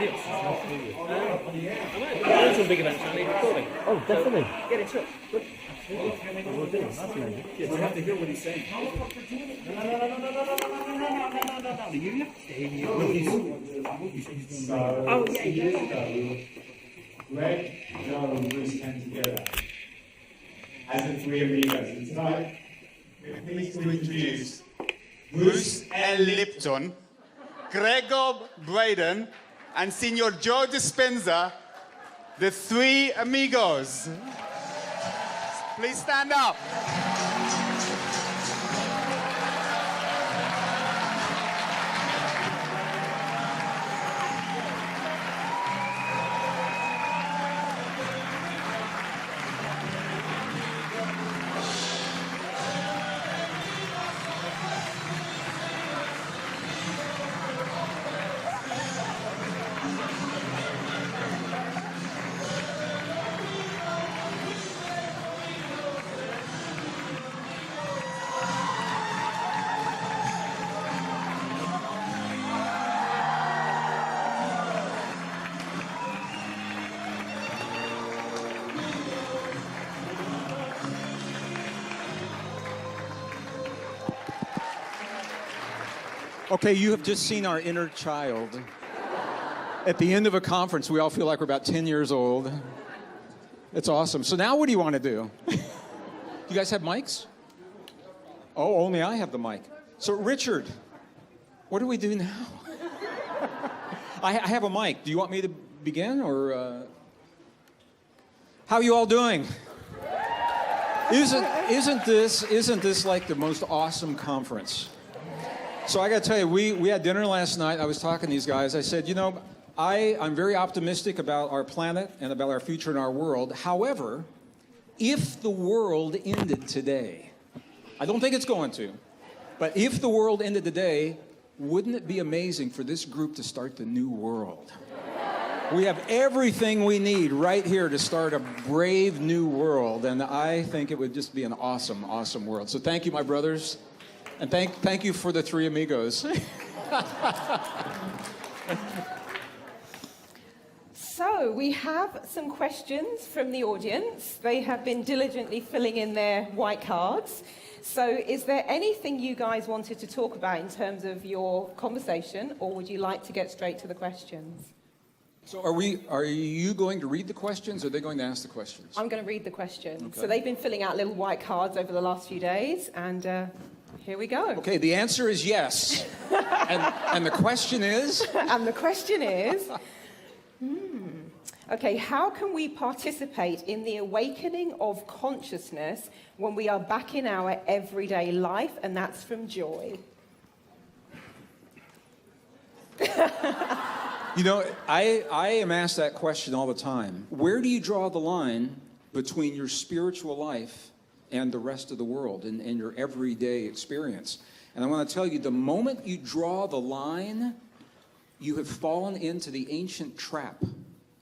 Adios. I'm going to a big event, so I need recording. Oh, definitely. So, get in touch. Good. We'll do. That's amazing. Yeah, we have to hear what he's saying. Oh, yeah. Greg, Joe, and Bruce came together as the three amigos. And tonight, we're pleased to introduce Bruce L. Lipton, Gregg Braden, and Senor Joe Dispenza, the three amigos. Please stand up. Okay, you have just seen our inner child. At the end of a conference, we all feel like we're about 10 years old. It's awesome. So now what do you want to do? You guys have mics? Oh, only I have the mic. So Richard, what do we do now? I have a mic. Do you want me to begin or... How are you all doing? Isn't this like the most awesome conference? So I got to tell you, we had dinner last night. I was talking to these guys. I said, you know, I'm very optimistic about our planet and about our future and our world. However, if the world ended today, I don't think it's going to, but if the world ended today, wouldn't it be amazing for this group to start the new world? We have everything we need right here to start a brave new world, and I think it would just be an awesome, awesome world. So thank you, my brothers. And thank you for the three amigos. So we have some questions from the audience. They have been diligently filling in their white cards. So is there anything you guys wanted to talk about in terms of your conversation, or would you like to get straight to the questions? So are you going to read the questions, or are they going to ask the questions? I'm going to read the questions. Okay. So they've been filling out little white cards over the last few days, and here we go. Okay, the answer is yes. and the question is? And the question is, okay, how can we participate in the awakening of consciousness when we are back in our everyday life? And that's from Joy. You know, I am asked that question all the time. Where do you draw the line between your spiritual life and the rest of the world and your everyday experience? And I want to tell you, the moment you draw the line, you have fallen into the ancient trap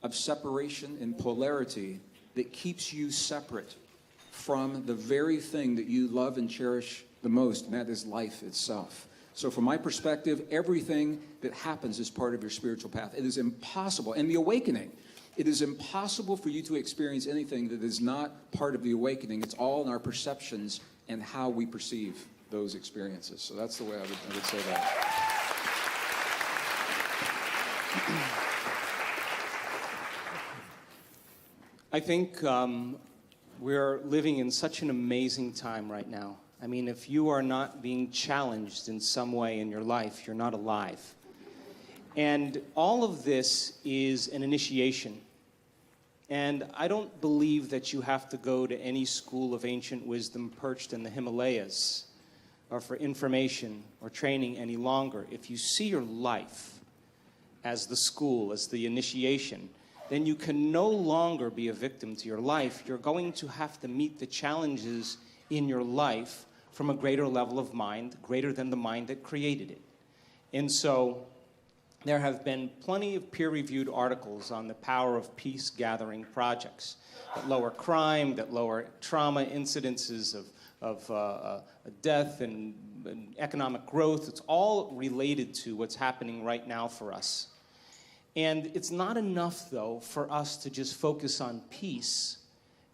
of separation and polarity that keeps you separate from the very thing that you love and cherish the most, and that is life itself. So from my perspective, everything that happens is part of your spiritual path. It is impossible. And the awakening, it is impossible for you to experience anything that is not part of the awakening. It's all in our perceptions and how we perceive those experiences. So that's the way I would say that. I think we're living in such an amazing time right now. I mean, if you are not being challenged in some way in your life, you're not alive. And all of this is an initiation. And I don't believe that you have to go to any school of ancient wisdom perched in the Himalayas or for information or training any longer. If you see your life as the school, as the initiation, then you can no longer be a victim to your life. You're going to have to meet the challenges in your life from a greater level of mind, greater than the mind that created it. And so there have been plenty of peer-reviewed articles on the power of peace-gathering projects that lower crime, that lower trauma incidences of death and economic growth. It's all related to what's happening right now for us. And it's not enough, though, for us to just focus on peace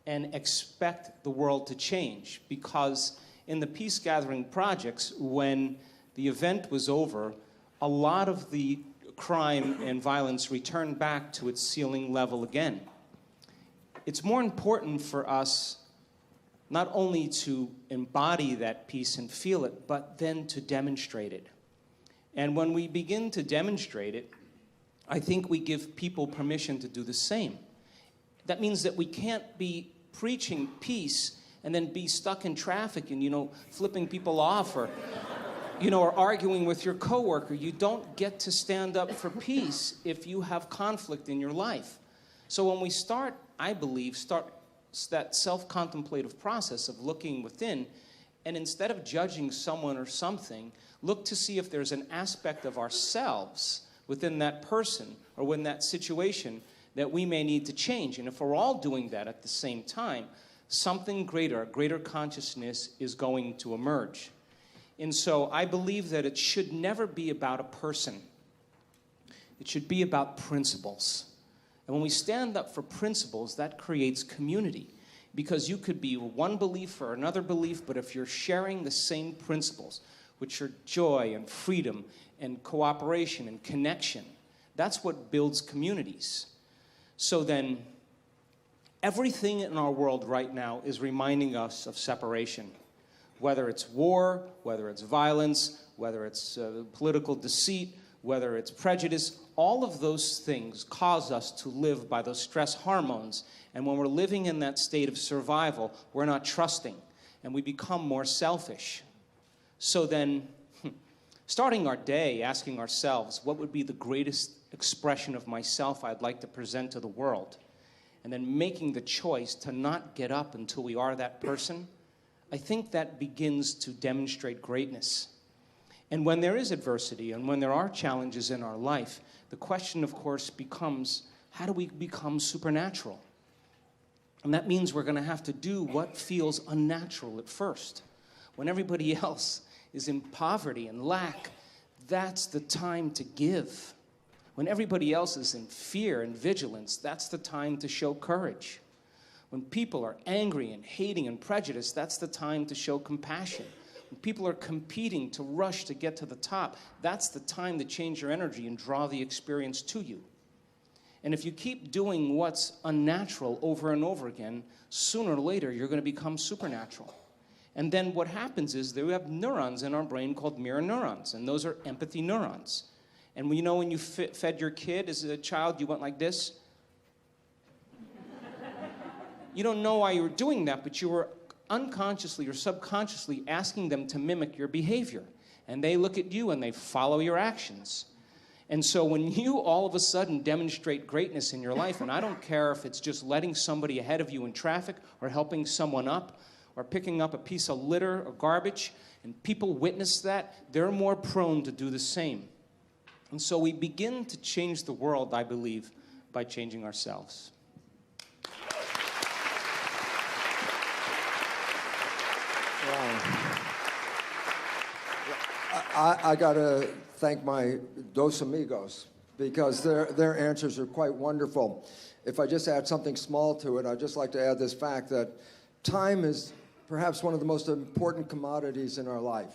and expect the world to change. Because in the peace-gathering projects, when the event was over, a lot of the crime and violence returned back to its ceiling level again. It's more important for us not only to embody that peace and feel it, but then to demonstrate it. And when we begin to demonstrate it, I think we give people permission to do the same. That means that we can't be preaching peace and then be stuck in traffic and, flipping people off or, or arguing with your coworker. You don't get to stand up for peace if you have conflict in your life. So when we start that self-contemplative process of looking within, and instead of judging someone or something, look to see if there's an aspect of ourselves within that person or within that situation that we may need to change. And if we're all doing that at the same time, something greater, a greater consciousness is going to emerge. And so I believe that it should never be about a person. It should be about principles. And when we stand up for principles, that creates community. Because you could be one belief or another belief, but if you're sharing the same principles, which are joy and freedom and cooperation and connection, that's what builds communities. So then, everything in our world right now is reminding us of separation. Whether it's war, whether it's violence, whether it's political deceit, whether it's prejudice, all of those things cause us to live by those stress hormones. And when we're living in that state of survival, we're not trusting, and we become more selfish. So then, starting our day asking ourselves, what would be the greatest expression of myself I'd like to present to the world? And then making the choice to not get up until we are that person, I think that begins to demonstrate greatness. And when there is adversity and when there are challenges in our life, the question, of course, becomes, how do we become supernatural? And that means we're going to have to do what feels unnatural at first. When everybody else is in poverty and lack, that's the time to give. When everybody else is in fear and vigilance, that's the time to show courage. When people are angry and hating and prejudiced, that's the time to show compassion. When people are competing to rush to get to the top, that's the time to change your energy and draw the experience to you. And if you keep doing what's unnatural over and over again, sooner or later you're going to become supernatural. And then what happens is that we have neurons in our brain called mirror neurons, and those are empathy neurons. And when you fed your kid as a child, you went like this. You don't know why you were doing that, but you were unconsciously or subconsciously asking them to mimic your behavior. And they look at you and they follow your actions. And so when you all of a sudden demonstrate greatness in your life, and I don't care if it's just letting somebody ahead of you in traffic or helping someone up or picking up a piece of litter or garbage, and people witness that, they're more prone to do the same. And so we begin to change the world, I believe, by changing ourselves. I got to thank my dos amigos because their answers are quite wonderful. If I just add something small to it, I'd just like to add this fact that time is perhaps one of the most important commodities in our life.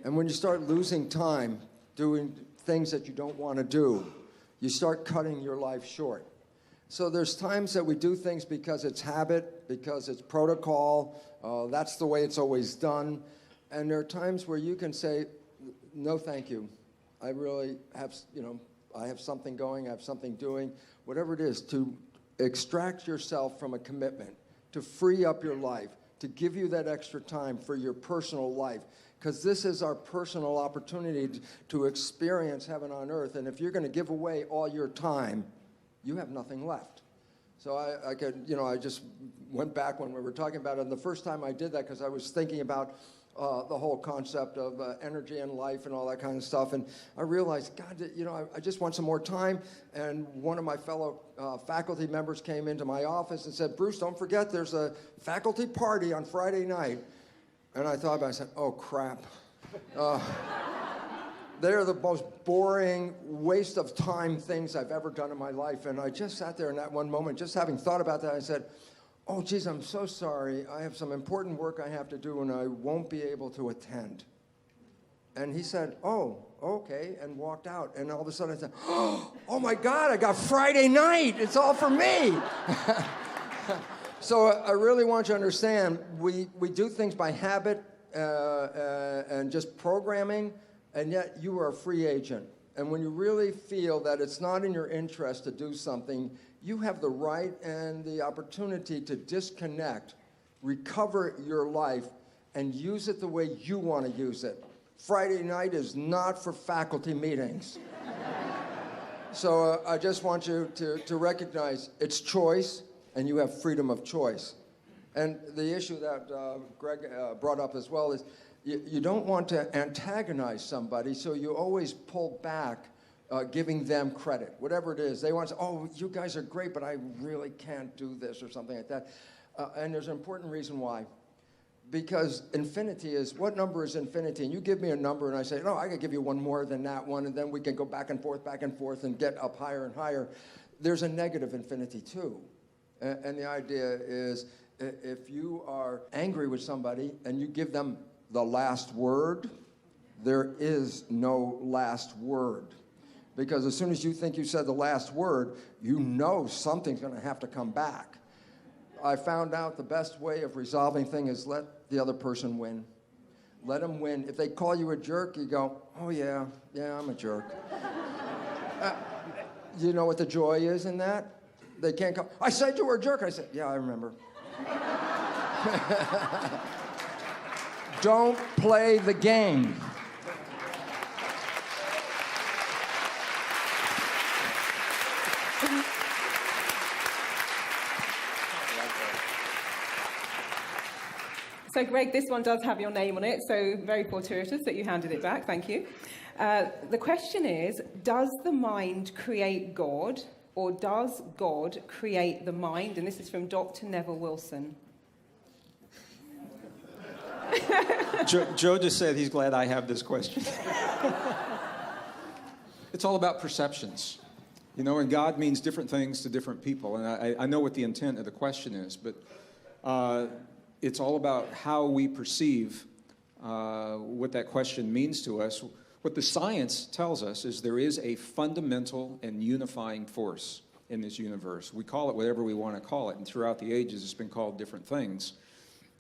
And when you start losing time doing things that you don't want to do, you start cutting your life short. So there's times that we do things because it's habit, because it's protocol, that's the way it's always done. And there are times where you can say, no, thank you. I really have, I have something going, I have something doing, whatever it is, to extract yourself from a commitment, to free up your life, to give you that extra time for your personal life. Because this is our personal opportunity to experience heaven on earth. And if you're going to give away all your time, you have nothing left. So I just went back when we were talking about it. And the first time I did that, because I was thinking about the whole concept of energy and life and all that kind of stuff. And I realized, God, I just want some more time. And one of my fellow faculty members came into my office and said, Bruce, don't forget there's a faculty party on Friday night. And I thought about it, I said, oh, crap. They're the most boring, waste of time things I've ever done in my life. And I just sat there in that one moment, just having thought about that, I said, oh, geez, I'm so sorry. I have some important work I have to do, and I won't be able to attend. And he said, oh, okay, and walked out. And all of a sudden I said, oh my God, I got Friday night. It's all for me. So I really want you to understand, we do things by habit and just programming, and yet you are a free agent. And when you really feel that it's not in your interest to do something, you have the right and the opportunity to disconnect, recover your life, and use it the way you want to use it. Friday night is not for faculty meetings. So I just want you to recognize it's choice, and you have freedom of choice. And the issue that Greg brought up as well is you don't want to antagonize somebody, so you always pull back giving them credit. Whatever it is, they want to say, oh, you guys are great, but I really can't do this or something like that. And there's an important reason why. Because infinity is, what number is infinity? And you give me a number and I say, no, I can give you one more than that one, and then we can go back and forth and get up higher and higher. There's a negative infinity too. And the idea is, if you are angry with somebody and you give them the last word, there is no last word. Because as soon as you think you said the last word, you know something's going to have to come back. I found out the best way of resolving things is let the other person win. Let them win. If they call you a jerk, you go, oh yeah, I'm a jerk. You know what the joy is in that? They can't come, I said you were a jerk. I said, yeah, I remember. Don't play the game. So, Greg, this one does have your name on it, so very fortuitous that you handed it back. Thank you. The question is, does the mind create God, or does God create the mind? And this is from Dr. Neville Wilson. Joe just said he's glad I have this question. It's all about perceptions. You know, and God means different things to different people. And I know what the intent of the question is, but it's all about how we perceive what that question means to us. What the science tells us is there is a fundamental and unifying force in this universe. We call it whatever we want to call it, and throughout the ages it's been called different things.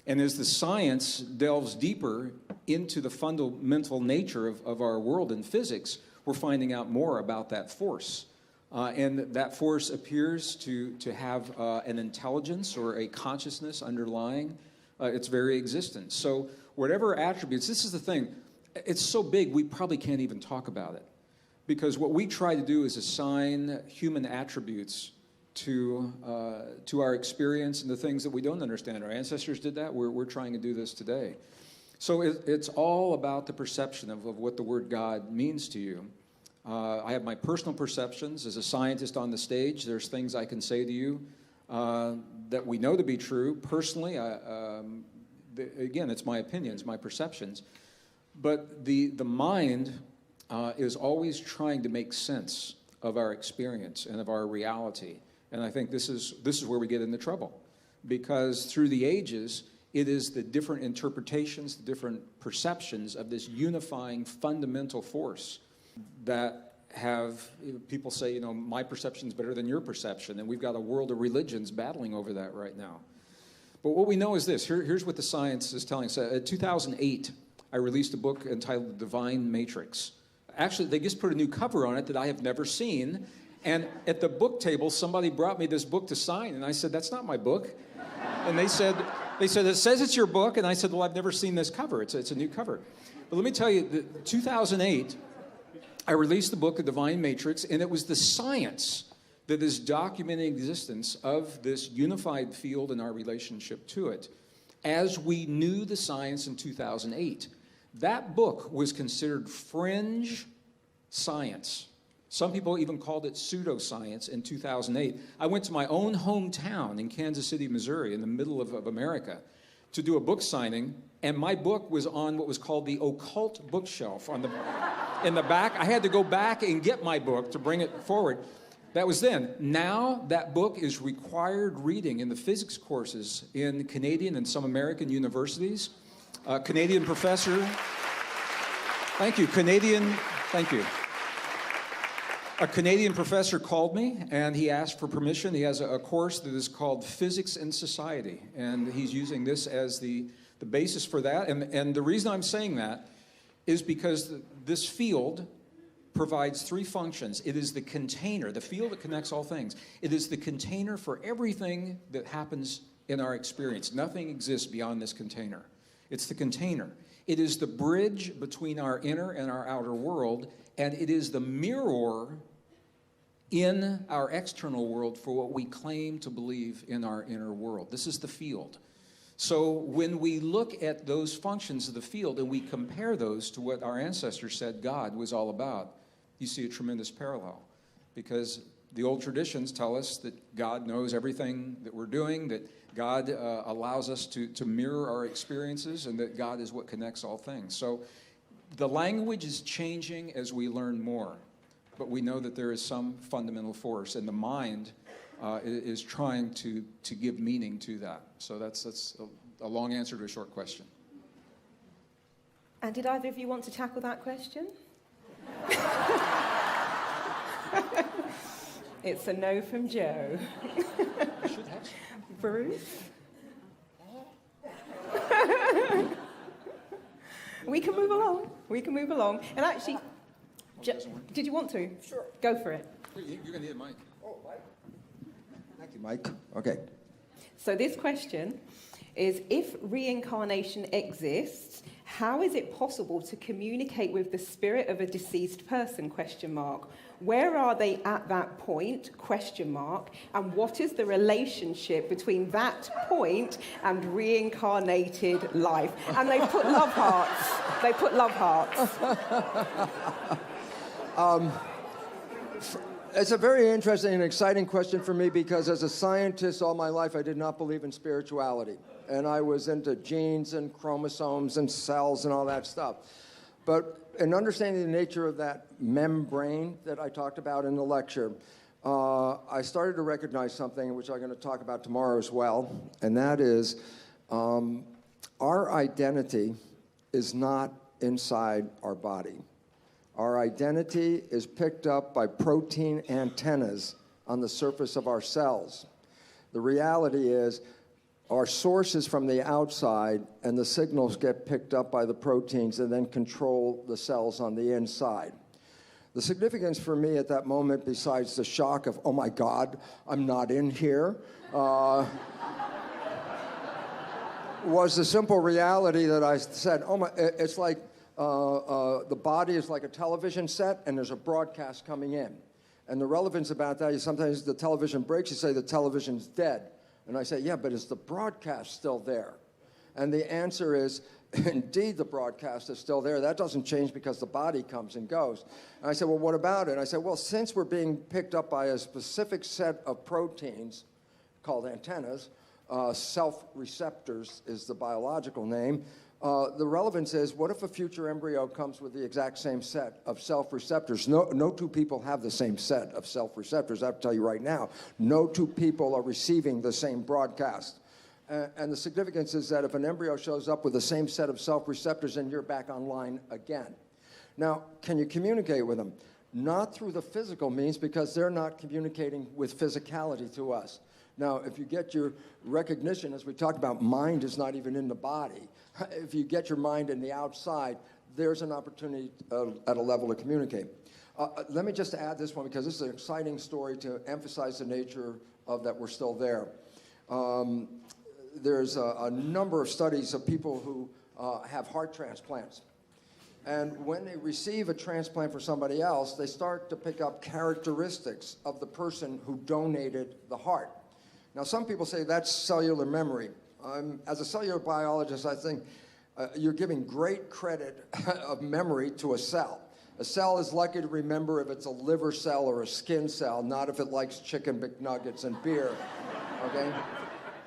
And as the science delves deeper into the fundamental nature of our world in physics, we're finding out more about that force. And that force appears to have an intelligence or a consciousness underlying its very existence. So whatever attributes, this is the thing, it's so big we probably can't even talk about it. Because what we try to do is assign human attributes to our experience and the things that we don't understand. Our ancestors did that. We're trying to do this today. So it's all about the perception of what the word God means to you. I have my personal perceptions. As a scientist on the stage, there's things I can say to you that we know to be true. Personally, again, it's my opinions, my perceptions. But the mind is always trying to make sense of our experience and of our reality. And I think this is where we get into trouble. Because through the ages, it is the different interpretations, the different perceptions of this unifying fundamental force that have, people say, you know, my perception is better than your perception, and we've got a world of religions battling over that right now. But what we know is this. Here's what the science is telling us. In 2008, I released a book entitled The Divine Matrix. Actually, they just put a new cover on it that I have never seen, and at the book table, somebody brought me this book to sign, and I said, that's not my book. And they said, it says it's your book, and I said, well, I've never seen this cover. It's a new cover. But let me tell you, 2008, I released the book, The Divine Matrix, and it was the science that is documenting the existence of this unified field and our relationship to it, as we knew the science in 2008. That book was considered fringe science. Some people even called it pseudoscience in 2008. I went to my own hometown in Kansas City, Missouri, in the middle of America, to do a book signing, and my book was on what was called the occult bookshelf on the in the back. I had to go back and get my book to bring it forward. That was then. Now that book is required reading in the physics courses in Canadian and some American universities. Canadian professor, thank you, thank you. A Canadian professor called me and he asked for permission. He has a course that is called Physics in Society, and he's using this as the basis for that. And the reason I'm saying that is because this field provides three functions. It is the container, the field that connects all things. It is the container for everything that happens in our experience. Nothing exists beyond this container. It's the container. It is the bridge between our inner and our outer world, and it is the mirror in our external world for what we claim to believe in our inner world. This is the field. So when we look at those functions of the field and we compare those to what our ancestors said God was all about, you see a tremendous parallel. Because the old traditions tell us that God knows everything that we're doing, that God allows us to mirror our experiences, and that God is what connects all things. So the language is changing as we learn more, but we know that there is some fundamental force, and the mind is trying to give meaning to that. So that's a long answer to a short question. And did either of you want to tackle that question? It's a no from Joe. Should have some. Bruce? We can move along. We can move along. And actually, did you want to? Sure. Go for it. You're going to need a mic. Oh, Mike. Thank you, Mike. Okay. So this question is, if reincarnation exists, how is it possible to communicate with the spirit of a deceased person, ? Where are they at that point, ? And what is the relationship between that point and reincarnated life? And they put love hearts. They put love hearts. It's a very interesting and exciting question for me, because as a scientist all my life I did not believe in spirituality. And I was into genes and chromosomes and cells and all that stuff. But in understanding the nature of that membrane that I talked about in the lecture, I started to recognize something which I'm going to talk about tomorrow as well, and that is our identity is not inside our body. Our identity is picked up by protein antennas on the surface of our cells. The reality is our source is from the outside, and the signals get picked up by the proteins and then control the cells on the inside. The significance for me at that moment, besides the shock of, oh my God, I'm not in here, was the simple reality that I said, oh my, it's like the body is like a television set, and there's a broadcast coming in. And the relevance about that is sometimes the television breaks, you say the television's dead. And I say, yeah, but is the broadcast still there? And the answer is, indeed, the broadcast is still there. That doesn't change because the body comes and goes. And I said, well, what about it? And I said, well, since we're being picked up by a specific set of proteins called antennas, self-receptors is the biological name, the relevance is, what if a future embryo comes with the exact same set of self-receptors? No two people have the same set of self-receptors. I have to tell you right now, no two people are receiving the same broadcast. And the significance is that if an embryo shows up with the same set of self-receptors, then you're back online again. Now, can you communicate with them? Not through the physical means, because they're not communicating with physicality to us. Now, if you get your recognition, as we talked about, mind is not even in the body. If you get your mind in the outside, there's an opportunity at a level to communicate. Let me just add this one, because this is an exciting story to emphasize the nature of that we're still there. There's a number of studies of people who have heart transplants. And when they receive a transplant for somebody else, they start to pick up characteristics of the person who donated the heart. Now, some people say that's cellular memory. As a cellular biologist, I think you're giving great credit of memory to a cell. A cell is lucky to remember if it's a liver cell or a skin cell, not if it likes chicken McNuggets and beer, okay?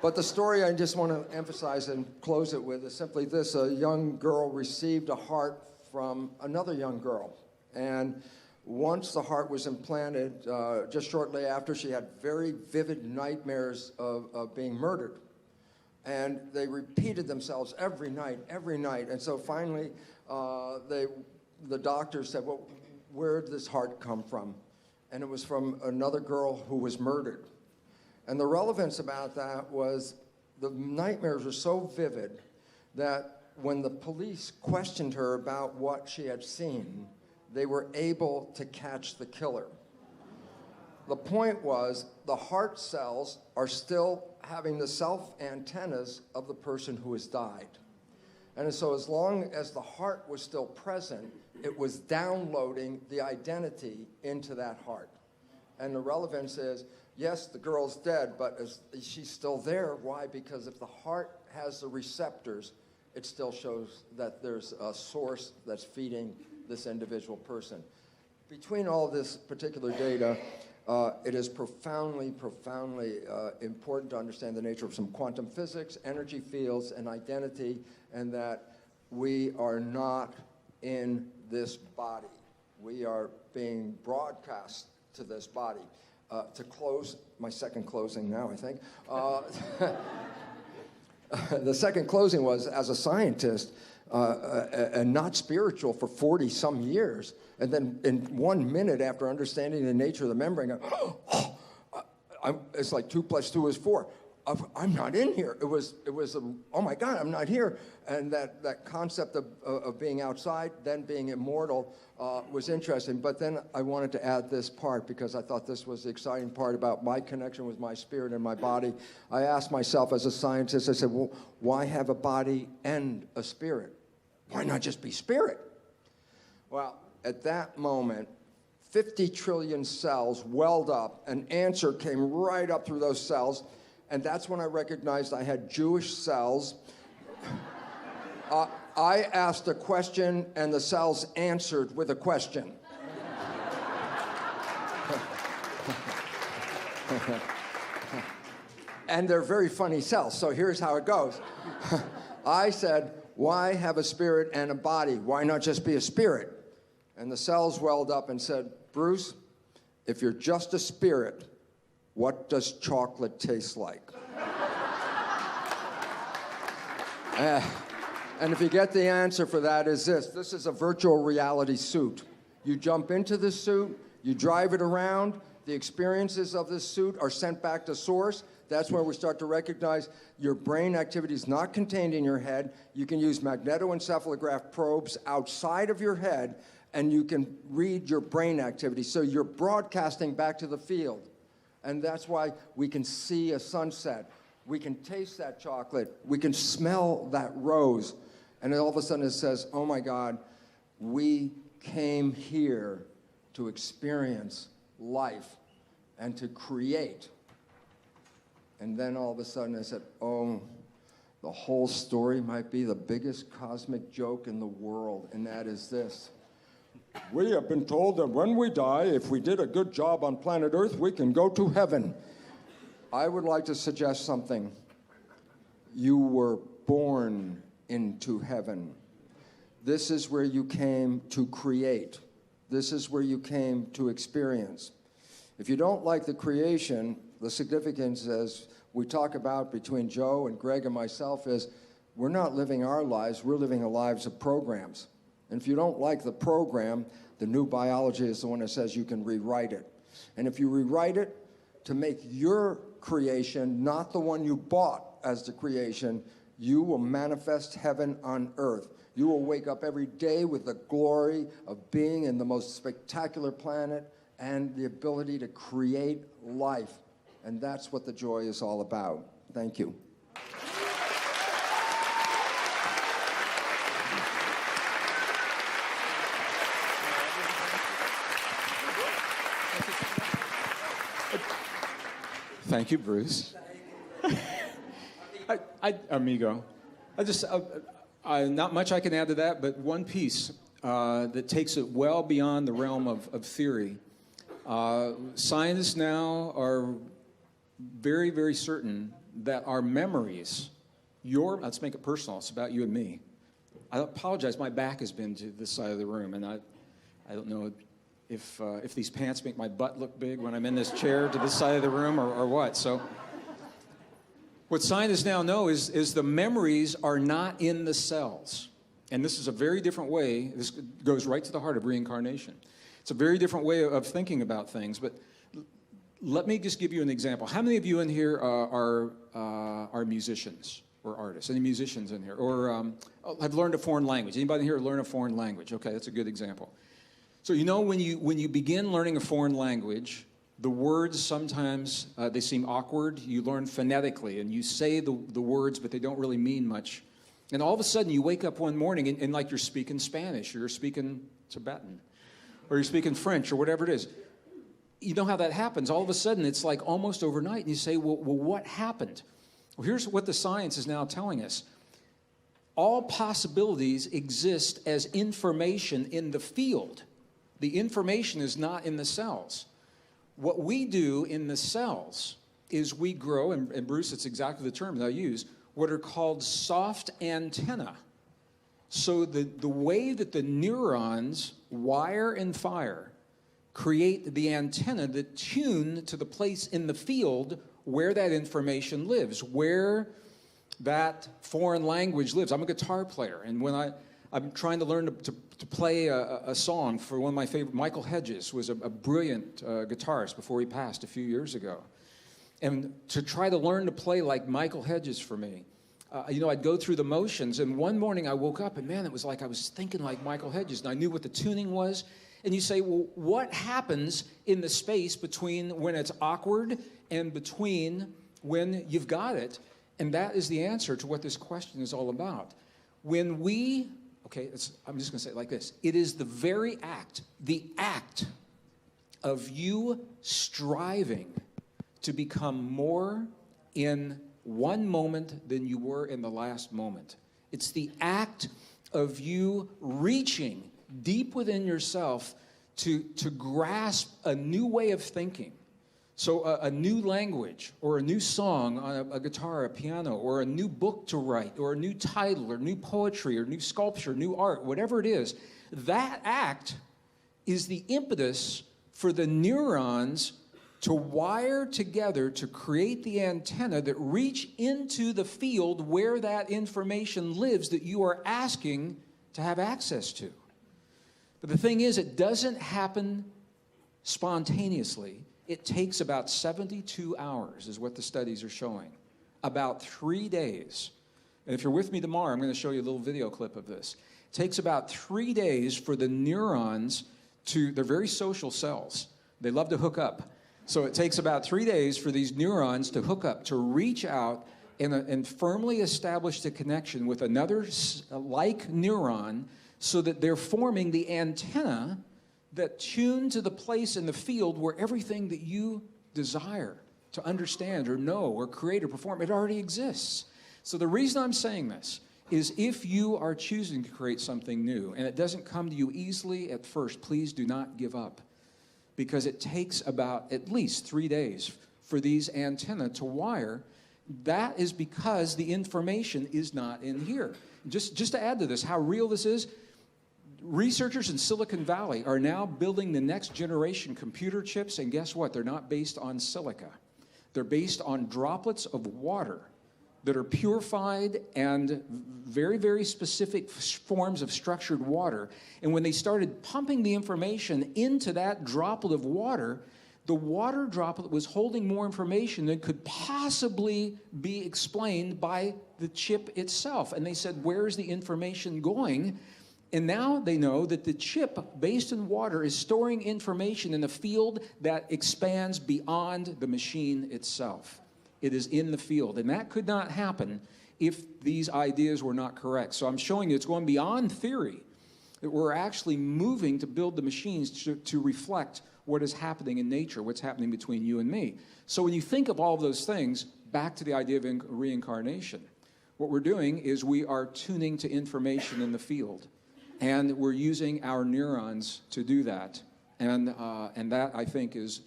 But the story I just want to emphasize and close it with is simply this. A young girl received a heart from another young girl. And once the heart was implanted, just shortly after, she had very vivid nightmares of being murdered. And they repeated themselves every night. And so finally, the doctor said, well, where did this heart come from? And it was from another girl who was murdered. And the relevance about that was the nightmares were so vivid that when the police questioned her about what she had seen, they were able to catch the killer. The point was the heart cells are still having the self-antennas of the person who has died. And so as long as the heart was still present, it was downloading the identity into that heart. And the relevance is, yes, the girl's dead, but she's still there. Why? Because if the heart has the receptors, it still shows that there's a source that's feeding this individual person. Between all this particular data, it is profoundly important to understand the nature of some quantum physics, energy fields, and identity, and that we are not in this body. We are being broadcast to this body. To close, my second closing now, I think. The second closing was, as a scientist, and not spiritual for 40-some years, and then in 1 minute after understanding the nature of the membrane, it's like 2 + 2 is 4. I'm not in here. It was oh my God, I'm not here. And that concept of being outside, then being immortal, was interesting. But then I wanted to add this part because I thought this was the exciting part about my connection with my spirit and my body. I asked myself as a scientist, I said, well, why have a body and a spirit? Why not just be spirit? Well, at that moment, 50 trillion cells welled up. An answer came right up through those cells. And that's when I recognized I had Jewish cells. I asked a question, and the cells answered with a question. And they're very funny cells, so here's how it goes. I said, why have a spirit and a body? Why not just be a spirit? And the cells welled up and said, Bruce, if you're just a spirit, what does chocolate taste like? And if you get the answer for that is this. This is a virtual reality suit. You jump into this suit, you drive it around, the experiences of this suit are sent back to source. That's where we start to recognize your brain activity is not contained in your head. You can use magnetoencephalograph probes outside of your head, and you can read your brain activity. So you're broadcasting back to the field. And that's why we can see a sunset. We can taste that chocolate. We can smell that rose. And then all of a sudden it says, oh my God, we came here to experience life and to create. And then all of a sudden I said, oh, the whole story might be the biggest cosmic joke in the world, and that is this. We have been told that when we die, if we did a good job on planet Earth, we can go to heaven. I would like to suggest something. You were born into heaven. This is where you came to create. This is where you came to experience. If you don't like the creation, the significance, as we talk about between Joe and Greg and myself, is we're not living our lives, we're living the lives of programs. And if you don't like the program, the new biology is the one that says you can rewrite it. And if you rewrite it to make your creation not the one you bought as the creation, you will manifest heaven on earth. You will wake up every day with the glory of being in the most spectacular planet and the ability to create life. And that's what the joy is all about. Thank you. Thank you, Bruce. Amigo. Not much I can add to that, but one piece that takes it well beyond the realm of theory. Scientists now are very, very certain that our memories, let's make it personal, it's about you and me. I apologize, my back has been to this side of the room, and I don't know if these pants make my butt look big when I'm in this chair to this side of the room or what. So what scientists now know is the memories are not in the cells. And this is a very different way. This goes right to the heart of reincarnation. It's a very different way of thinking about things. But let me just give you an example. How many of you in here are musicians or artists? Any musicians in here? Or have learned a foreign language? Anybody here learn a foreign language? Okay, that's a good example. So you know when you begin learning a foreign language, the words sometimes, they seem awkward. You learn phonetically, and you say the words, but they don't really mean much. And all of a sudden, you wake up one morning, and like you're speaking Spanish, or you're speaking Tibetan, or you're speaking French, or whatever it is. You know how that happens. All of a sudden, it's like almost overnight, and you say, well, what happened? Well, here's what the science is now telling us. All possibilities exist as information in the field. The information is not in the cells. What we do in the cells is we grow, and Bruce, it's exactly the term that I use, what are called soft antennae. So the way that the neurons wire and fire create the antenna that tune to the place in the field where that information lives, where that foreign language lives. I'm a guitar player, and when I'm trying to learn to play a song for one of my favorite, Michael Hedges was a brilliant guitarist before he passed a few years ago. And to try to learn to play like Michael Hedges for me, I'd go through the motions, and one morning I woke up, and man, it was like I was thinking like Michael Hedges, and I knew what the tuning was. And you say, well, what happens in the space between when it's awkward and between when you've got it? And that is the answer to what this question is all about. When we, I'm just going to say it like this. It is the very act, of you striving to become more in one moment than you were in the last moment. It's the act of you reaching deep within yourself to grasp a new way of thinking. So a new language, or a new song on a guitar, a piano, or a new book to write, or a new title, or new poetry, or new sculpture, new art, whatever it is, that act is the impetus for the neurons to wire together to create the antenna that reach into the field where that information lives that you are asking to have access to. But the thing is, it doesn't happen spontaneously. It takes about 72 hours, is what the studies are showing. About 3 days. And if you're with me tomorrow, I'm going to show you a little video clip of this. It takes about 3 days for the neurons they're very social cells. They love to hook up. So it takes about 3 days for these neurons to hook up, to reach out and firmly establish the connection with another like neuron so that they're forming the antenna that tune to the place in the field where everything that you desire to understand or know or create or perform, it already exists. So the reason I'm saying this is if you are choosing to create something new and it doesn't come to you easily at first, please do not give up, because it takes about at least 3 days for these antennae to wire. That is because the information is not in here. Just to add to this, how real this is, researchers in Silicon Valley are now building the next generation computer chips, and guess what? They're not based on silica. They're based on droplets of water that are purified and very, very specific forms of structured water. And when they started pumping the information into that droplet of water, the water droplet was holding more information than could possibly be explained by the chip itself. And they said, where's the information going? And now they know that the chip, based in water, is storing information in a field that expands beyond the machine itself. It is in the field. And that could not happen if these ideas were not correct. So I'm showing you it's going beyond theory, that we're actually moving to build the machines to reflect what is happening in nature, what's happening between you and me. So when you think of all of those things, back to the idea of reincarnation, what we're doing is we are tuning to information in the field. And we're using our neurons to do that. And that, I think, is,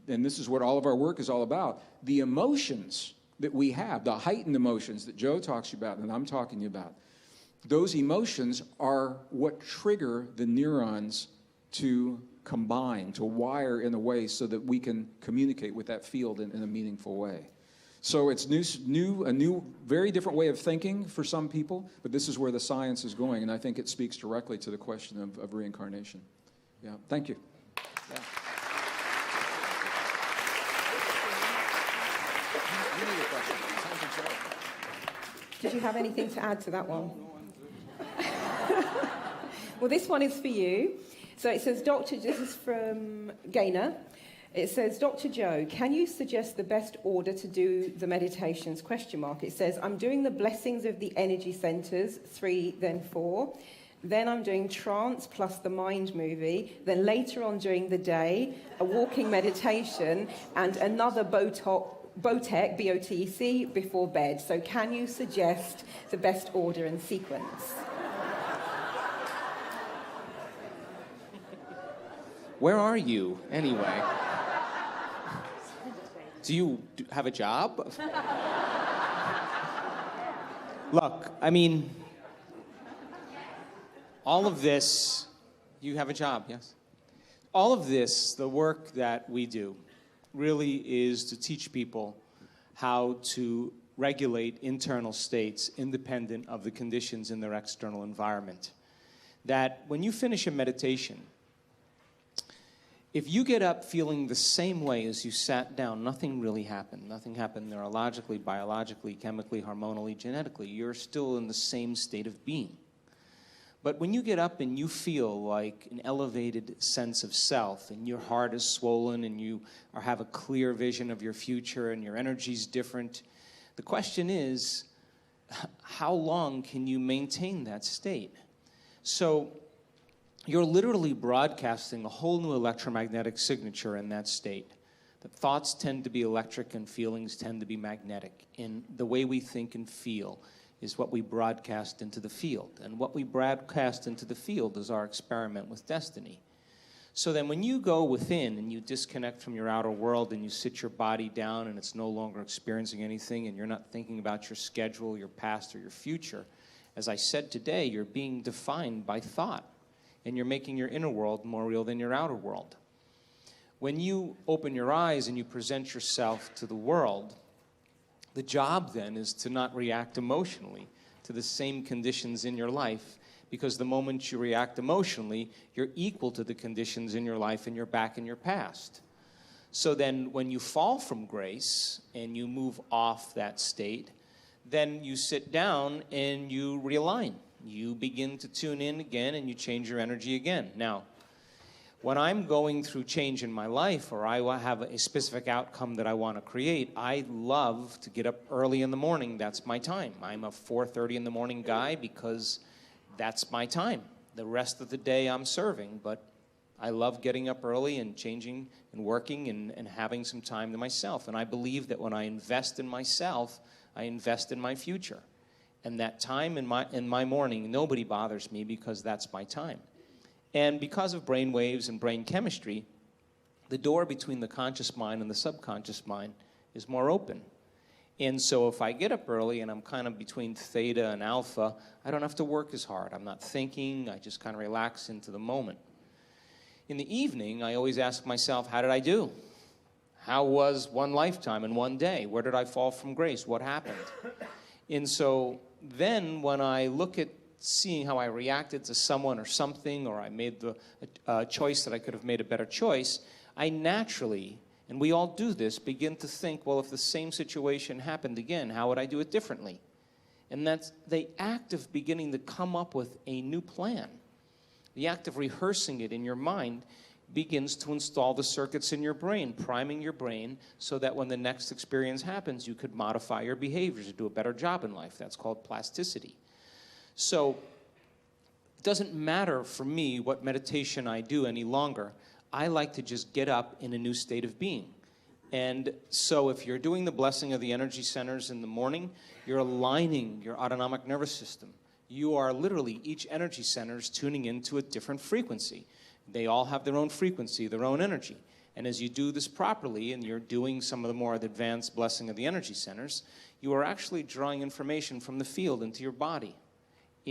and this is what all of our work is all about, the emotions that we have, the heightened emotions that Joe talks about and I'm talking about, those emotions are what trigger the neurons to combine, to wire in a way so that we can communicate with that field in a meaningful way. So it's a new, very different way of thinking for some people, but this is where the science is going, and I think it speaks directly to the question of reincarnation. Yeah, thank you. Yeah. Did you have anything to add to that one? Well, this one is for you. So it says, this is from Gaynor. It says, Dr. Joe, can you suggest the best order to do the meditations, ? It says, I'm doing the blessings of the energy centers, 3, then 4. Then I'm doing trance plus the mind movie. Then later on during the day, a walking meditation and another BOTEC, B-O-T-E-C, before bed. So can you suggest the best order and sequence? Where are you, anyway? Do you have a job? Look, I mean, all of this, you have a job, yes? All of this, the work that we do, really is to teach people how to regulate internal states independent of the conditions in their external environment. That when you finish a meditation, if you get up feeling the same way as you sat down, nothing really happened. Nothing happened neurologically, biologically, chemically, hormonally, genetically. You're still in the same state of being. But when you get up and you feel like an elevated sense of self, and your heart is swollen, and you have a clear vision of your future, and your energy's different, the question is, how long can you maintain that state? So you're literally broadcasting a whole new electromagnetic signature in that state. The thoughts tend to be electric and feelings tend to be magnetic. And the way we think and feel is what we broadcast into the field. And what we broadcast into the field is our experiment with destiny. So then when you go within and you disconnect from your outer world and you sit your body down and it's no longer experiencing anything and you're not thinking about your schedule, your past, or your future, as I said today, you're being defined by thought. And you're making your inner world more real than your outer world. When you open your eyes and you present yourself to the world, the job then is to not react emotionally to the same conditions in your life, because the moment you react emotionally, you're equal to the conditions in your life and you're back in your past. So then when you fall from grace and you move off that state, then you sit down and you realign. You begin to tune in again and you change your energy again. Now, when I'm going through change in my life or I have a specific outcome that I want to create, I love to get up early in the morning. That's my time. I'm a 4:30 in the morning guy because that's my time. The rest of the day I'm serving, but I love getting up early and changing and working and having some time to myself. And I believe that when I invest in myself, I invest in my future. And that time in my morning, nobody bothers me because that's my time. And because of brain waves and brain chemistry, the door between the conscious mind and the subconscious mind is more open. And so if I get up early and I'm kind of between theta and alpha, I don't have to work as hard. I'm not thinking. I just kind of relax into the moment. In the evening, I always ask myself, how did I do? How was one lifetime in one day? Where did I fall from grace? What happened? And so then when I look at seeing how I reacted to someone or something, or I made the choice that I could have made a better choice, I naturally, and we all do this, begin to think, well, if the same situation happened again, how would I do it differently? And that's the act of beginning to come up with a new plan. The act of rehearsing it in your mind begins to install the circuits in your brain, priming your brain so that when the next experience happens, you could modify your behaviors to do a better job in life. That's called plasticity. So it doesn't matter for me what meditation I do any longer. I like to just get up in a new state of being. And so if you're doing the blessing of the energy centers in the morning, you're aligning your autonomic nervous system. You are literally, each energy center is tuning into a different frequency. They all have their own frequency, their own energy. And as you do this properly, and you're doing some of the more advanced blessing of the energy centers, you are actually drawing information from the field into your body.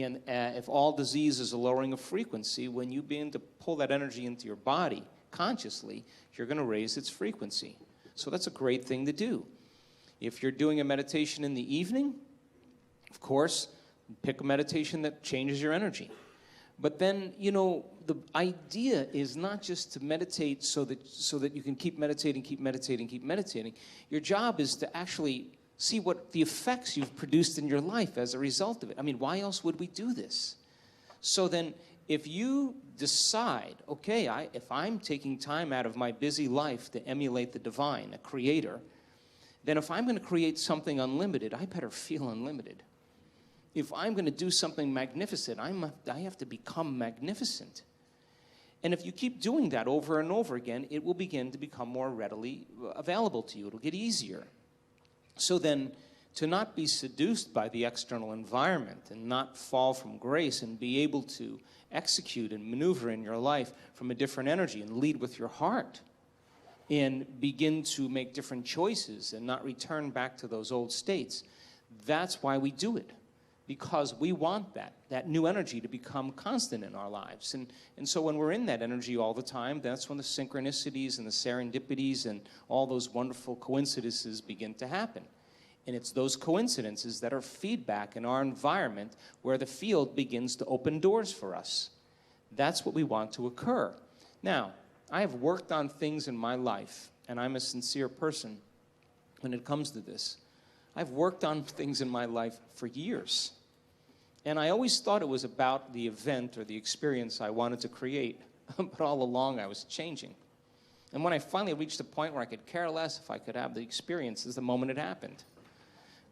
And if all disease is a lowering of frequency, when you begin to pull that energy into your body consciously, you're going to raise its frequency. So that's a great thing to do. If you're doing a meditation in the evening, of course, pick a meditation that changes your energy. But then, you know, the idea is not just to meditate so that you can keep meditating. Your job is to actually see what the effects you've produced in your life as a result of it. I mean, why else would we do this? So then, if you decide, okay, if I'm taking time out of my busy life to emulate the divine, a creator, then if I'm going to create something unlimited, I better feel unlimited. If I'm going to do something magnificent, I have to become magnificent. And if you keep doing that over and over again, it will begin to become more readily available to you. It'll get easier. So then, to not be seduced by the external environment and not fall from grace and be able to execute and maneuver in your life from a different energy and lead with your heart and begin to make different choices and not return back to those old states, that's why we do it. Because we want that new energy to become constant in our lives. And so when we're in that energy all the time, that's when the synchronicities and the serendipities and all those wonderful coincidences begin to happen. And it's those coincidences that are feedback in our environment where the field begins to open doors for us. That's what we want to occur. Now, I have worked on things in my life, and I'm a sincere person when it comes to this. I've worked on things in my life for years. And I always thought it was about the event or the experience I wanted to create. But all along, I was changing. And when I finally reached a point where I could care less if I could have the experience, is the moment it happened.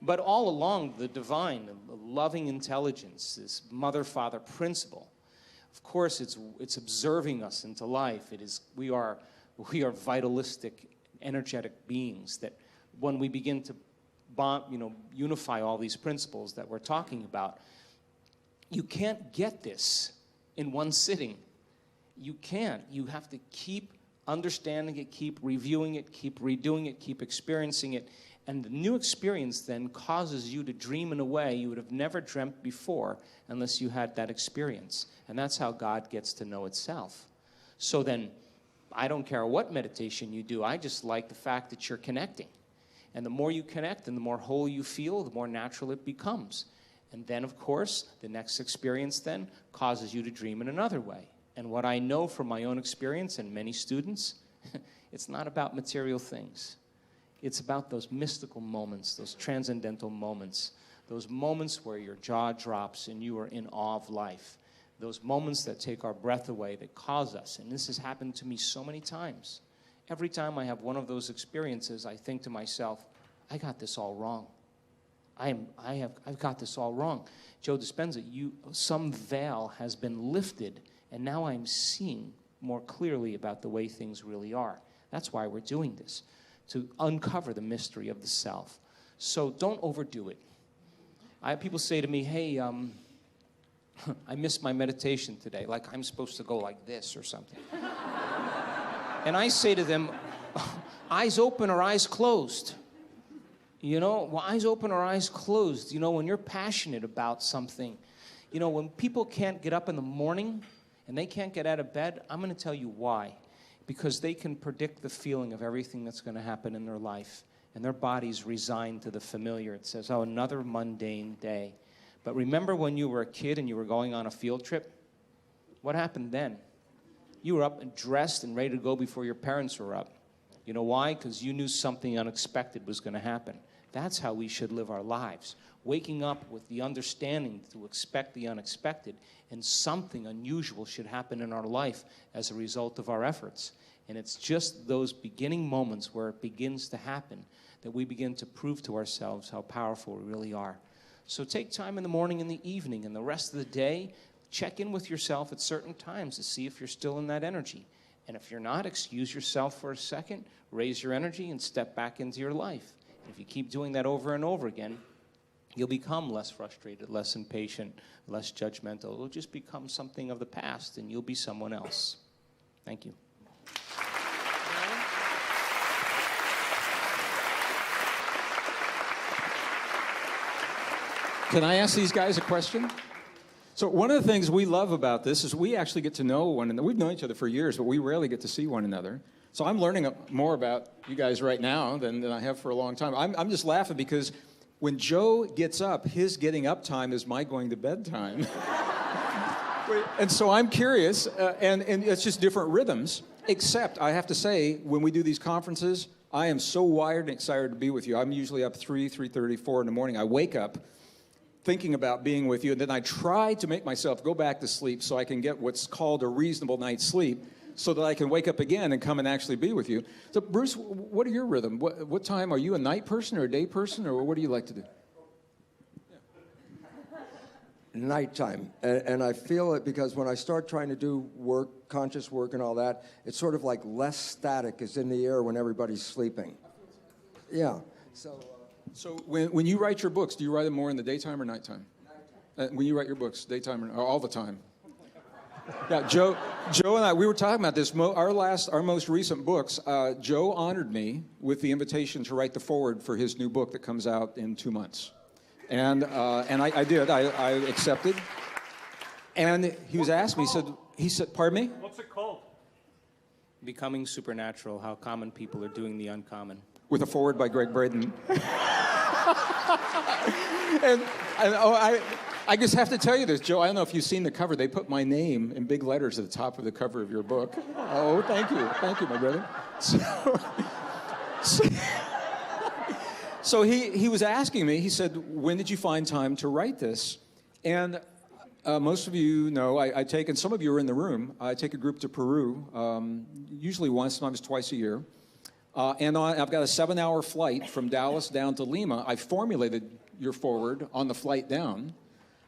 But all along, the divine, the loving intelligence, this mother-father principle, of course, it's observing us into life. We are vitalistic, energetic beings that when we begin to unify all these principles that we're talking about, you can't get this in one sitting. You can't. You have to keep understanding it, keep reviewing it, keep redoing it, keep experiencing it. And the new experience then causes you to dream in a way you would have never dreamt before unless you had that experience. And that's how God gets to know itself. So then, I don't care what meditation you do. I just like the fact that you're connecting. And the more you connect and the more whole you feel, the more natural it becomes. And then, of course, the next experience then causes you to dream in another way. And what I know from my own experience and many students, it's not about material things. It's about those mystical moments, those transcendental moments, those moments where your jaw drops and you are in awe of life, those moments that take our breath away, that cause us. And this has happened to me so many times. Every time I have one of those experiences, I think to myself, I got this all wrong. I've got this all wrong. Joe Dispenza, some veil has been lifted, and now I'm seeing more clearly about the way things really are. That's why we're doing this, to uncover the mystery of the self. So don't overdo it. I have people say to me, hey, I missed my meditation today, like I'm supposed to go like this or something. And I say to them, eyes open or eyes closed? You know, well, eyes open or eyes closed. You know, when you're passionate about something, you know, when people can't get up in the morning and they can't get out of bed, I'm going to tell you why. Because they can predict the feeling of everything that's going to happen in their life. And their body's resigned to the familiar. It says, oh, another mundane day. But remember when you were a kid and you were going on a field trip? What happened then? You were up and dressed and ready to go before your parents were up. You know why? Because you knew something unexpected was going to happen. That's how we should live our lives. Waking up with the understanding to expect the unexpected, and something unusual should happen in our life as a result of our efforts. And it's just those beginning moments where it begins to happen that we begin to prove to ourselves how powerful we really are. So take time in the morning and the evening and the rest of the day. Check in with yourself at certain times to see if you're still in that energy. And if you're not, excuse yourself for a second, raise your energy, and step back into your life. And if you keep doing that over and over again, you'll become less frustrated, less impatient, less judgmental. It'll just become something of the past, and you'll be someone else. Thank you. Can I ask these guys a question? So one of the things we love about this is we actually get to know one another. We've known each other for years, but we rarely get to see one another. So I'm learning more about you guys right now than I have for a long time. I'm just laughing because when Joe gets up, his getting up time is my going to bed time. And so I'm curious, and it's just different rhythms, except I have to say, when we do these conferences, I am so wired and excited to be with you. I'm usually up 3:30, 4 in the morning. I wake up thinking about being with you, and then I try to make myself go back to sleep so I can get what's called a reasonable night's sleep so that I can wake up again and come and actually be with you. So, Bruce, what are your rhythm? What time? Are you a night person or a day person, or what do you like to do? Nighttime. And I feel it because when I start trying to do work, conscious work and all that, it's sort of like less static is in the air when everybody's sleeping. Yeah. So when you write your books, do you write them more in the daytime or nighttime? Nighttime. When you write your books, daytime or all the time? Yeah, Joe and I, we were talking about this. Our most recent books, Joe honored me with the invitation to write the foreword for his new book that comes out in 2 months. And I did. I accepted. And he was asking me, he said, pardon me? What's it called? Becoming Supernatural, How Common People Are Doing the Uncommon. With a foreword by Gregg Braden. I just have to tell you this, Joe. I don't know if you've seen the cover. They put my name in big letters at the top of the cover of your book. Oh, thank you. Thank you, my brother. So he was asking me, he said, when did you find time to write this? And most of you know, I take, and some of you are in the room, I take a group to Peru, usually once, sometimes twice a year. And I've got a 7-hour flight from Dallas down to Lima. I formulated your foreword on the flight down.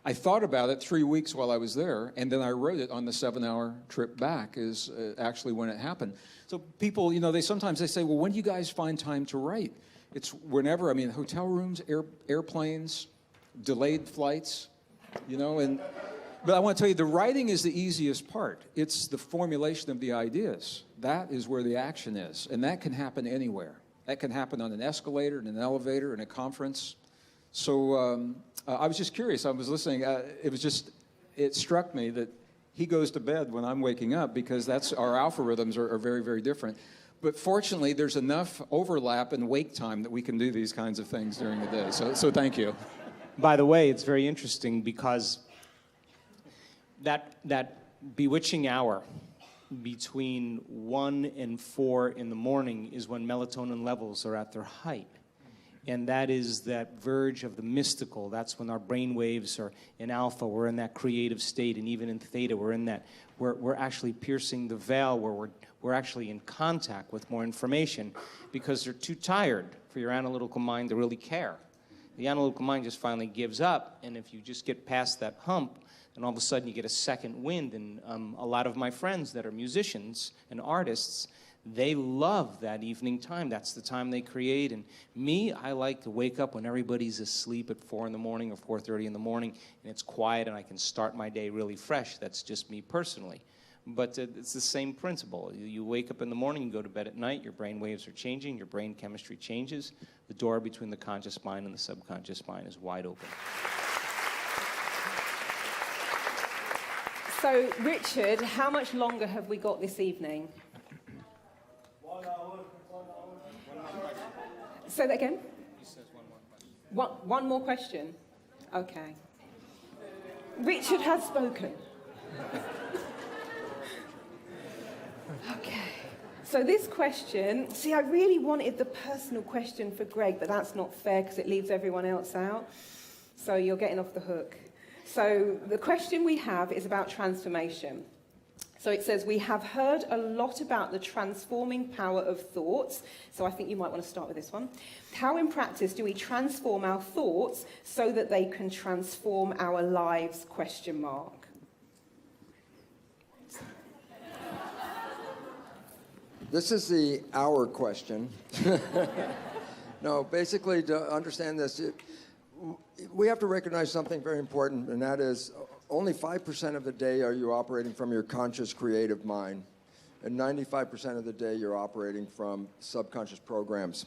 I thought about it 3 weeks while I was there, and then I wrote it on the 7-hour trip back is actually when it happened. So people, you know, they sometimes say, well, when do you guys find time to write? It's whenever, I mean, hotel rooms, airplanes, delayed flights, you know, but I want to tell you, the writing is the easiest part. It's the formulation of the ideas. That is where the action is, and that can happen anywhere. That can happen on an escalator, in an elevator, in a conference. So I was just curious. I was listening. It struck me that he goes to bed when I'm waking up because that's our alpha rhythms are very, very different. But fortunately, there's enough overlap in wake time that we can do these kinds of things during the day. So thank you. By the way, it's very interesting because that bewitching hour between 1 and 4 in the morning is when melatonin levels are at their height. And that is that verge of the mystical. That's when our brain waves are in alpha. We're in that creative state. And even in theta, we're in that. We're actually piercing the veil where we're actually in contact with more information because they're too tired for your analytical mind to really care. The analytical mind just finally gives up. And if you just get past that hump, and all of a sudden you get a second wind. And a lot of my friends that are musicians and artists, they love that evening time. That's the time they create. And me, I like to wake up when everybody's asleep at 4 in the morning or 4:30 in the morning, and it's quiet and I can start my day really fresh. That's just me personally. But it's the same principle. You wake up in the morning, you go to bed at night, your brain waves are changing, your brain chemistry changes. The door between the conscious mind and the subconscious mind is wide open. So, Richard, how much longer have we got this evening? 1 hour. Say that again? He says one more question. One more question? Okay. Richard has spoken. Okay. So this question, see, I really wanted the personal question for Greg, but that's not fair because it leaves everyone else out. So you're getting off the hook. So the question we have is about transformation. So it says, we have heard a lot about the transforming power of thoughts. So I think you might want to start with this one. How in practice do we transform our thoughts so that they can transform our lives, ? This is the hour question. No, basically to understand this, we have to recognize something very important, and that is only 5% of the day are you operating from your conscious creative mind, and 95% of the day you're operating from subconscious programs.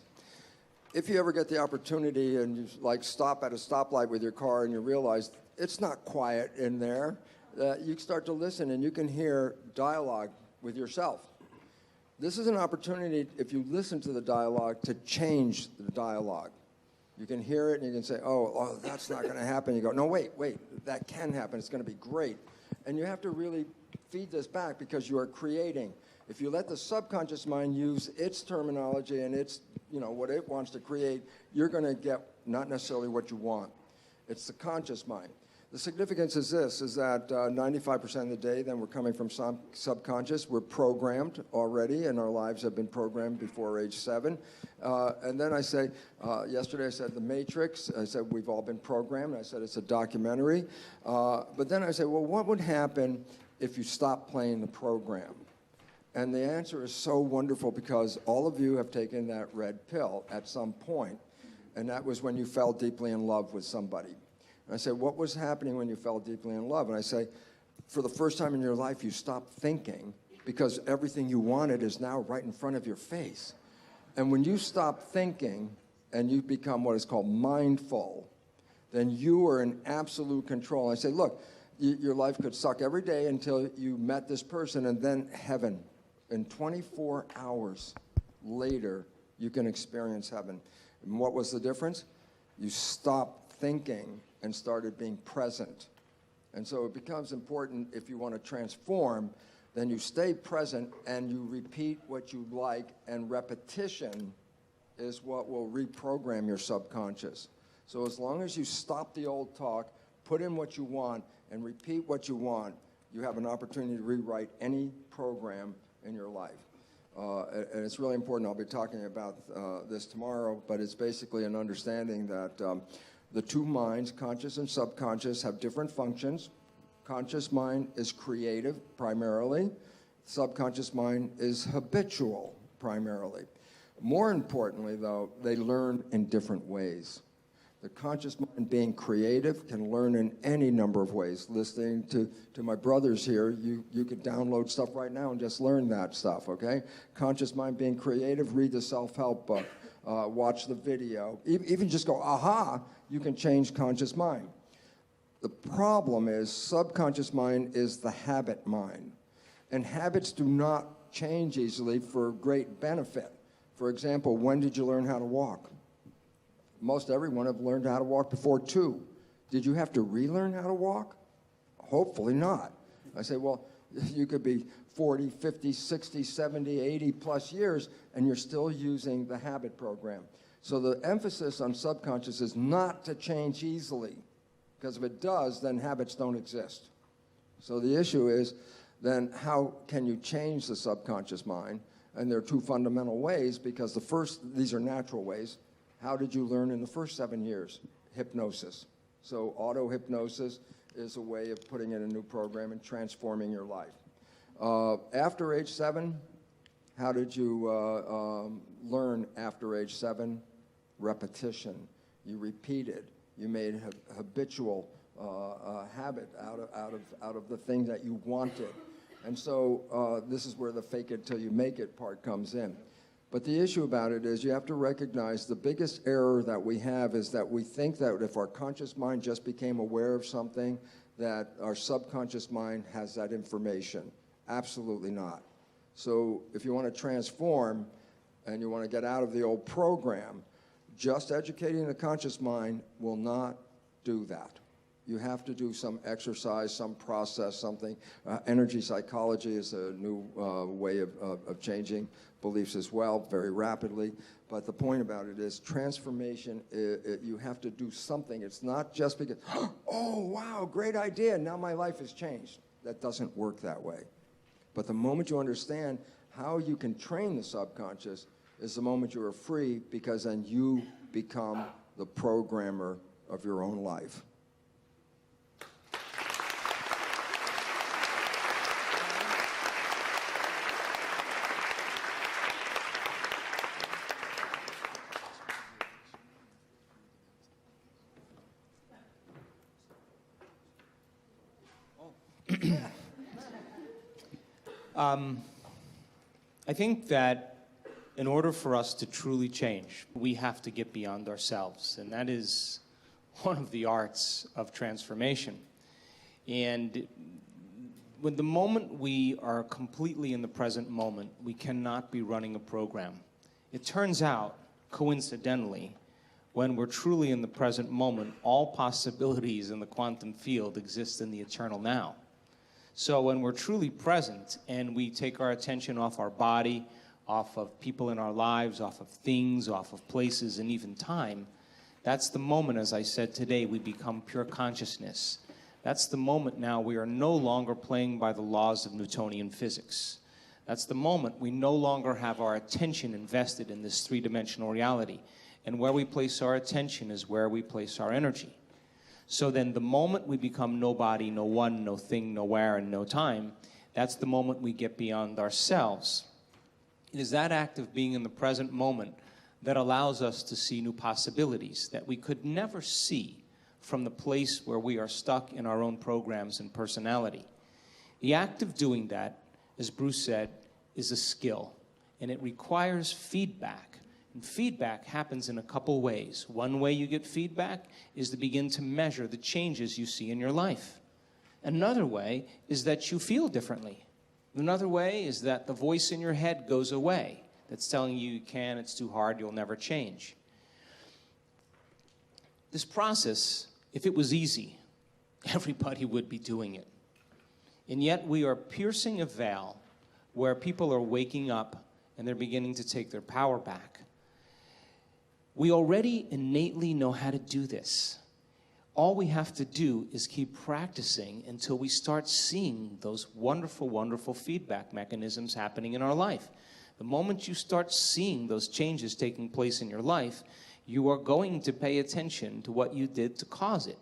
If you ever get the opportunity and you stop at a stoplight with your car and you realize it's not quiet in there. You start to listen and you can hear dialogue with yourself. This is an opportunity, if you listen to the dialogue, to change the dialogue. You can hear it and you can say, oh, that's not going to happen. You go, no, wait, that can happen. It's going to be great. And you have to really feed this back because you are creating. If you let the subconscious mind use its terminology and its, what it wants to create, you're going to get not necessarily what you want. It's the conscious mind. The significance is this, is that 95% of the day, then we're coming from subconscious. We're programmed already, and our lives have been programmed before age 7. And then I say, yesterday I said The Matrix. I said we've all been programmed. I said it's a documentary. But then I say, well, what would happen if you stopped playing the program? And the answer is so wonderful because all of you have taken that red pill at some point, and that was when you fell deeply in love with somebody. And I say, what was happening when you fell deeply in love? And I say, for the first time in your life, you stopped thinking because everything you wanted is now right in front of your face. And when you stop thinking and you become what is called mindful, then you are in absolute control. And I say, look, your life could suck every day until you met this person, and then heaven. In 24 hours later, you can experience heaven. And what was the difference? You stopped thinking and started being present. And so it becomes important if you want to transform, then you stay present and you repeat what you like, and repetition is what will reprogram your subconscious. So as long as you stop the old talk, put in what you want, and repeat what you want, you have an opportunity to rewrite any program in your life. And it's really important. I'll be talking about this tomorrow, but it's basically an understanding that the two minds, conscious and subconscious, have different functions. Conscious mind is creative, primarily. Subconscious mind is habitual, primarily. More importantly, though, they learn in different ways. The conscious mind, being creative, can learn in any number of ways. Listening to my brothers here, you could download stuff right now and just learn that stuff, okay? Conscious mind, being creative, read the self-help book, watch the video. Even just go, aha, you can change conscious mind. The problem is subconscious mind is the habit mind. And habits do not change easily for great benefit. For example, when did you learn how to walk? Most everyone have learned how to walk before 2. Did you have to relearn how to walk? Hopefully not. I say, well, you could be 40, 50, 60, 70, 80 plus years, and you're still using the habit program. So the emphasis on subconscious is not to change easily, because if it does, then habits don't exist. So the issue is, then how can you change the subconscious mind? And there are 2 fundamental ways, because these are natural ways. How did you learn in the first 7 years? Hypnosis. So auto-hypnosis is a way of putting in a new program and transforming your life. After age 7, how did you learn after age 7? Repetition. You repeated. You made habitual habit out of the thing that you wanted. And so this is where the fake it till you make it part comes in. But the issue about it is you have to recognize the biggest error that we have is that we think that if our conscious mind just became aware of something, that our subconscious mind has that information. Absolutely not. So if you want to transform and you want to get out of the old program, just educating the conscious mind will not do that. You have to do some exercise, some process, something. Energy psychology is a new way of changing beliefs as well, very rapidly. But the point about it is transformation, you have to do something. It's not just because, oh, wow, great idea, now my life has changed. That doesn't work that way. But the moment you understand how you can train the subconscious is the moment you are free, because then you become the programmer of your own life. I think that in order for us to truly change, we have to get beyond ourselves. And that is one of the arts of transformation. And when the moment we are completely in the present moment, we cannot be running a program. It turns out, coincidentally, when we're truly in the present moment, all possibilities in the quantum field exist in the eternal now. So when we're truly present and we take our attention off our body, off of people in our lives, off of things, off of places, and even time, that's the moment, as I said today, we become pure consciousness. That's the moment now we are no longer playing by the laws of Newtonian physics. That's the moment we no longer have our attention invested in this three-dimensional reality. And where we place our attention is where we place our energy. So then the moment we become nobody, no one, no thing, nowhere, and no time, that's the moment we get beyond ourselves. It is that act of being in the present moment that allows us to see new possibilities that we could never see from the place where we are stuck in our own programs and personality. The act of doing that, as Bruce said, is a skill, and it requires feedback. And feedback happens in a couple ways. One way you get feedback is to begin to measure the changes you see in your life. Another way is that you feel differently. Another way is that the voice in your head goes away that's telling you can't, it's too hard, you'll never change. This process, if it was easy, everybody would be doing it. And yet we are piercing a veil where people are waking up and they're beginning to take their power back. We already innately know how to do this. All we have to do is keep practicing until we start seeing those wonderful, wonderful feedback mechanisms happening in our life. The moment you start seeing those changes taking place in your life, you are going to pay attention to what you did to cause it.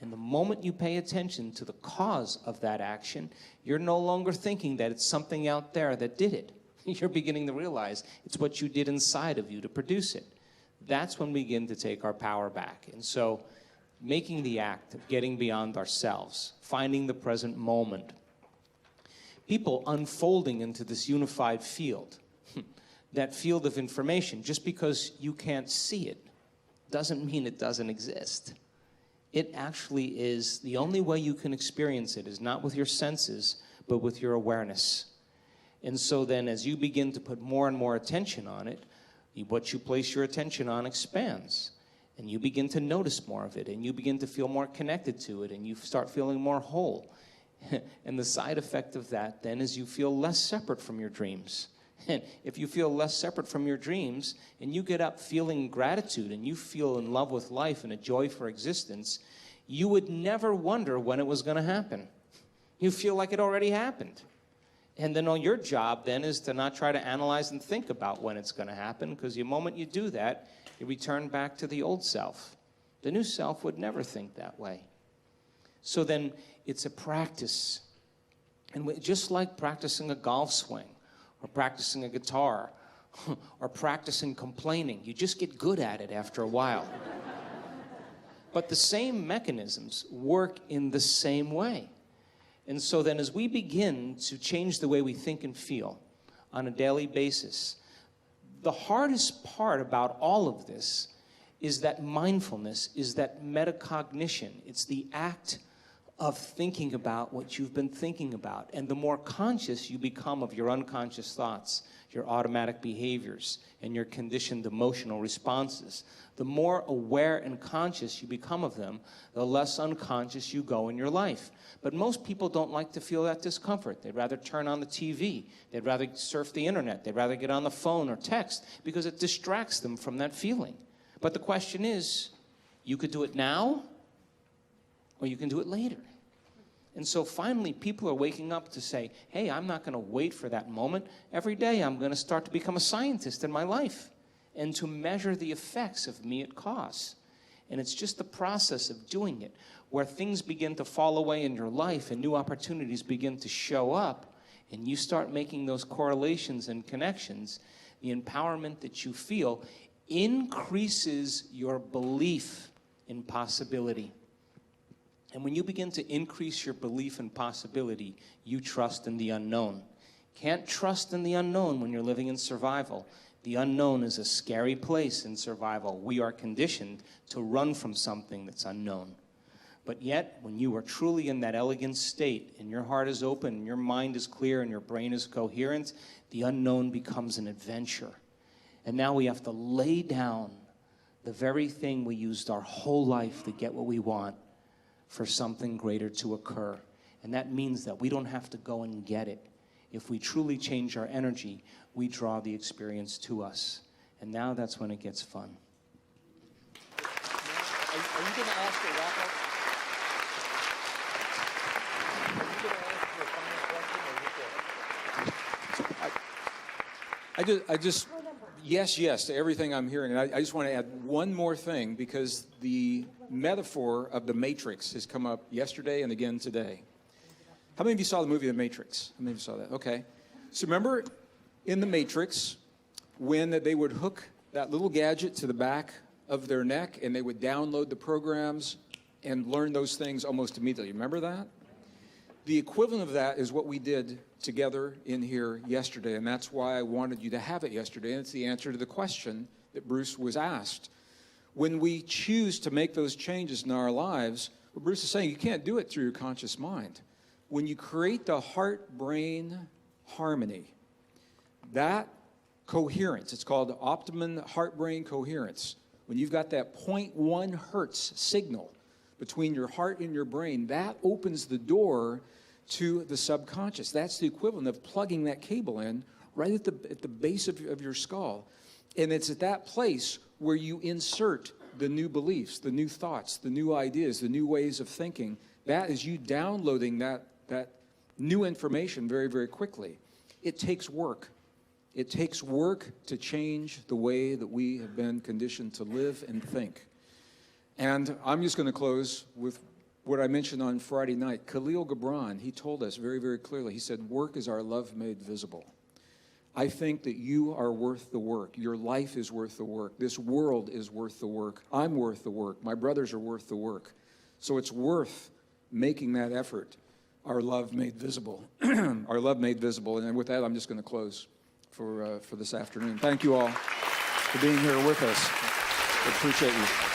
And the moment you pay attention to the cause of that action, you're no longer thinking that it's something out there that did it. You're beginning to realize it's what you did inside of you to produce it. That's when we begin to take our power back. And so making the act of getting beyond ourselves, finding the present moment, people unfolding into this unified field, that field of information, just because you can't see it doesn't mean it doesn't exist. It actually is, the only way you can experience it is not with your senses, but with your awareness. And so then as you begin to put more and more attention on it, what you place your attention on expands. And you begin to notice more of it, and you begin to feel more connected to it, and you start feeling more whole. And the side effect of that then is you feel less separate from your dreams. And if you feel less separate from your dreams, and you get up feeling gratitude, and you feel in love with life and a joy for existence, you would never wonder when it was going to happen. You feel like it already happened. And then your job then is to not try to analyze and think about when it's going to happen, because the moment you do that, you return back to the old self. The new self would never think that way. So then it's a practice. And just like practicing a golf swing, or practicing a guitar, or practicing complaining, you just get good at it after a while. But the same mechanisms work in the same way. And so then as we begin to change the way we think and feel on a daily basis, the hardest part about all of this is that mindfulness, is that metacognition. It's the act of thinking about what you've been thinking about. And the more conscious you become of your unconscious thoughts, your automatic behaviors, and your conditioned emotional responses, the more aware and conscious you become of them, the less unconscious you go in your life. But most people don't like to feel that discomfort. They'd rather turn on the TV. They'd rather surf the internet. They'd rather get on the phone or text because it distracts them from that feeling. But the question is, you could do it now, or you can do it later. And so finally, people are waking up to say, hey, I'm not going to wait for that moment. Every day, I'm going to start to become a scientist in my life and to measure the effects of me at cause. And it's just the process of doing it where things begin to fall away in your life and new opportunities begin to show up, and you start making those correlations and connections. The empowerment that you feel increases your belief in possibility. And when you begin to increase your belief in possibility, you trust in the unknown. Can't trust in the unknown when you're living in survival, The unknown is a scary place in survival. We are conditioned to run from something that's unknown. But yet, when you are truly in that elegant state, and your heart is open, and your mind is clear, and your brain is coherent, the unknown becomes an adventure. And now we have to lay down the very thing we used our whole life to get what we want for something greater to occur. And that means that we don't have to go and get it. If we truly change our energy, we draw the experience to us. And now that's when it gets fun. Are you going to ask a wrap-up? I just, yes to everything I'm hearing. And I just want to add one more thing, because the metaphor of the Matrix has come up yesterday and again today. How many of you saw the movie The Matrix? How many of you saw that? Okay. So remember in The Matrix when they would hook that little gadget to the back of their neck and they would download the programs and learn those things almost immediately. Remember that? The equivalent of that is what we did together in here yesterday, and that's why I wanted you to have it yesterday, and it's the answer to the question that Bruce was asked. When we choose to make those changes in our lives, what Bruce is saying, you can't do it through your conscious mind. When you create the heart-brain harmony, that coherence, it's called optimum heart-brain coherence. When you've got that 0.1 hertz signal between your heart and your brain, that opens the door to the subconscious. That's the equivalent of plugging that cable in right at the base of your skull. And it's at that place where you insert the new beliefs, the new thoughts, the new ideas, the new ways of thinking. That is you downloading that new information very, very quickly. It takes work. It takes work to change the way that we have been conditioned to live and think. And I'm just going to close with what I mentioned on Friday night. Khalil Gibran, he told us very, very clearly, he said, work is our love made visible. I think that you are worth the work. Your life is worth the work. This world is worth the work. I'm worth the work. My brothers are worth the work. So it's worth making that effort, our love made visible. Our love made visible. And with that, I'm just going to close for this afternoon. Thank you all for being here with us. I appreciate you.